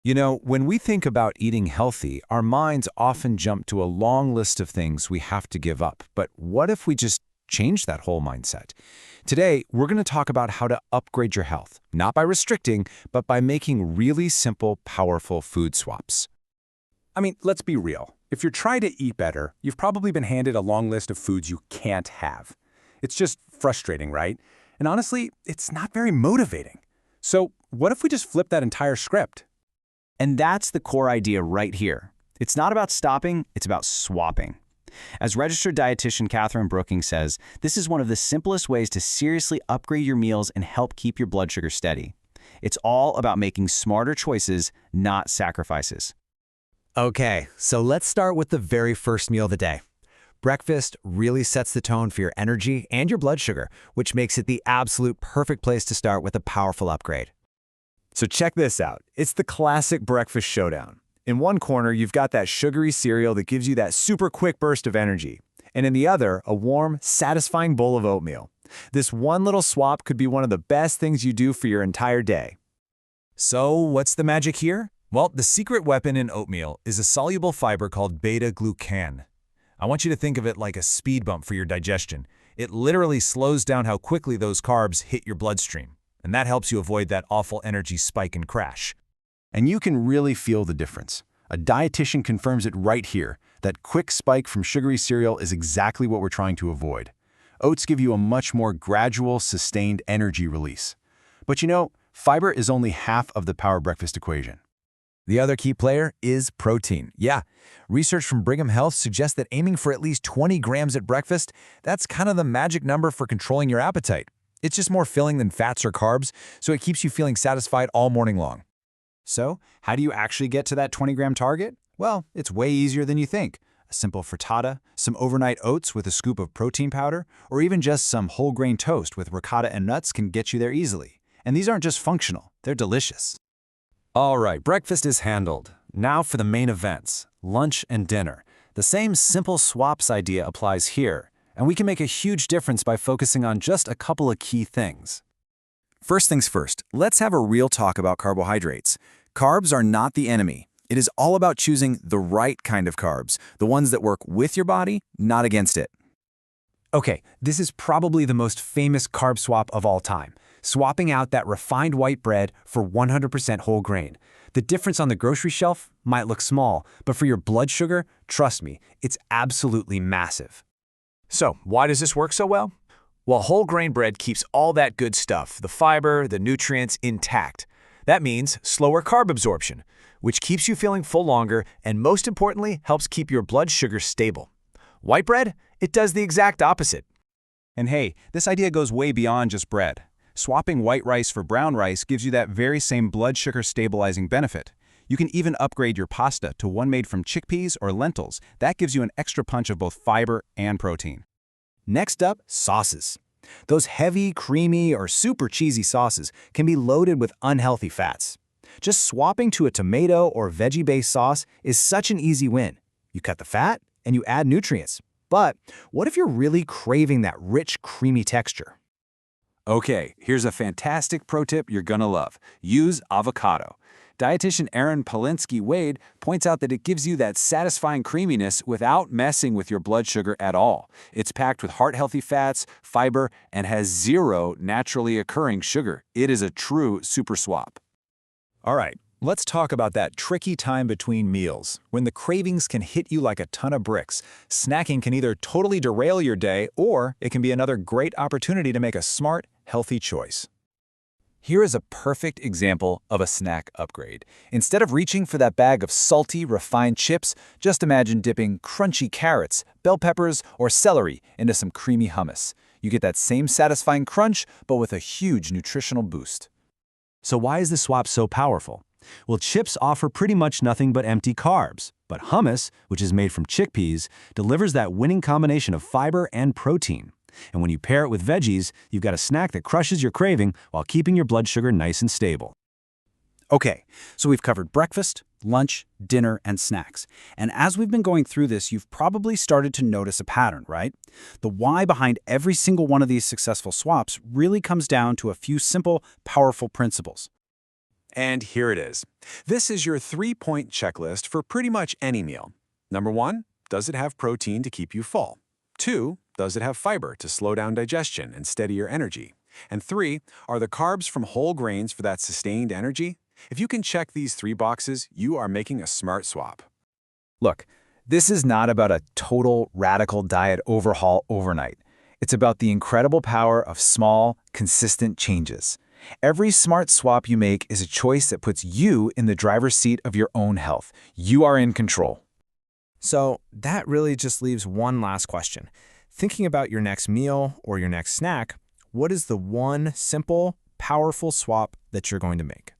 You know, when we think about eating healthy, our minds often jump to a long list of things we have to give up. But what if we just change that whole mindset? Today, we're going to talk about how to upgrade your health, not by restricting, but by making really simple, powerful food swaps. I mean, let's be real. If you're trying to eat better, you've probably been handed a long list of foods you can't have. It's just frustrating, right? And honestly, it's not very motivating. So what if we just flip that entire script? And that's the core idea right here. It's not about stopping, it's about swapping. As registered dietitian Catherine Brooking says, this is one of the simplest ways to seriously upgrade your meals and help keep your blood sugar steady. It's all about making smarter choices, not sacrifices. Okay, so let's start with the very first meal of the day. Breakfast really sets the tone for your energy and your blood sugar, which makes it the absolute perfect place to start with a powerful upgrade. So check this out. It's the classic breakfast showdown. In one corner, you've got that sugary cereal that gives you that super quick burst of energy. And in the other, a warm, satisfying bowl of oatmeal. This one little swap could be one of the best things you do for your entire day. So, what's the magic here? Well, the secret weapon in oatmeal is a soluble fiber called beta-glucan. I want you to think of it like a speed bump for your digestion. It literally slows down how quickly those carbs hit your bloodstream. And that helps you avoid that awful energy spike and crash. And you can really feel the difference. A dietitian confirms it right here. That quick spike from sugary cereal is exactly what we're trying to avoid. Oats give you a much more gradual, sustained energy release. But you know, fiber is only half of the power breakfast equation. The other key player is protein. Yeah, research from Brigham Health suggests that aiming for at least 20 grams at breakfast, that's kind of the magic number for controlling your appetite. It's just more filling than fats or carbs, so it keeps you feeling satisfied all morning long. So, how do you actually get to that 20-gram target? Well, it's way easier than you think. A simple frittata, some overnight oats with a scoop of protein powder, or even just some whole grain toast with ricotta and nuts can get you there easily. And these aren't just functional, they're delicious. All right, breakfast is handled. Now for the main events, lunch and dinner. The same simple swaps idea applies here. And we can make a huge difference by focusing on just a couple of key things. First things first, let's have a real talk about carbohydrates. Carbs are not the enemy. It is all about choosing the right kind of carbs, the ones that work with your body, not against it. Okay, this is probably the most famous carb swap of all time. Swapping out that refined white bread for 100% whole grain. The difference on the grocery shelf might look small, but for your blood sugar, trust me, it's absolutely massive. So, why does this work so well? Well, whole grain bread keeps all that good stuff, the fiber, the nutrients, intact. That means slower carb absorption, which keeps you feeling full longer and most importantly, helps keep your blood sugar stable. White bread, it does the exact opposite. And hey, this idea goes way beyond just bread. Swapping white rice for brown rice gives you that very same blood sugar stabilizing benefit. You can even upgrade your pasta to one made from chickpeas or lentils. That gives you an extra punch of both fiber and protein. Next up, sauces. Those heavy, creamy, or super cheesy sauces can be loaded with unhealthy fats. Just swapping to a tomato or veggie-based sauce is such an easy win. You cut the fat and you add nutrients. But what if you're really craving that rich, creamy texture? Okay, here's a fantastic pro tip you're gonna love. Use avocado. Dietitian Erin Polinsky-Wade points out that it gives you that satisfying creaminess without messing with your blood sugar at all. It's packed with heart-healthy fats, fiber, and has zero naturally occurring sugar. It is a true super swap. All right, let's talk about that tricky time between meals, when the cravings can hit you like a ton of bricks. Snacking can either totally derail your day, or it can be another great opportunity to make a smart, healthy choice. Here is a perfect example of a snack upgrade. Instead of reaching for that bag of salty, refined chips, just imagine dipping crunchy carrots, bell peppers, or celery into some creamy hummus. You get that same satisfying crunch, but with a huge nutritional boost. So why is this swap so powerful? Well, chips offer pretty much nothing but empty carbs, but hummus, which is made from chickpeas, delivers that winning combination of fiber and protein. And when you pair it with veggies, you've got a snack that crushes your craving while keeping your blood sugar nice and stable. Okay, so we've covered breakfast, lunch, dinner, and snacks. And as we've been going through this, you've probably started to notice a pattern, right? The why behind every single one of these successful swaps really comes down to a few simple, powerful principles. And here it is. This is your 3-point checklist for pretty much any meal. Number 1, does it have protein to keep you full? 2, does it have fiber to slow down digestion and steady your energy? And 3, are the carbs from whole grains for that sustained energy? If you can check these 3 boxes, you are making a smart swap. Look, this is not about a total radical diet overhaul overnight. It's about the incredible power of small, consistent changes. Every smart swap you make is a choice that puts you in the driver's seat of your own health. You are in control. So that really just leaves one last question. Thinking about your next meal or your next snack, what is the one simple, powerful swap that you're going to make?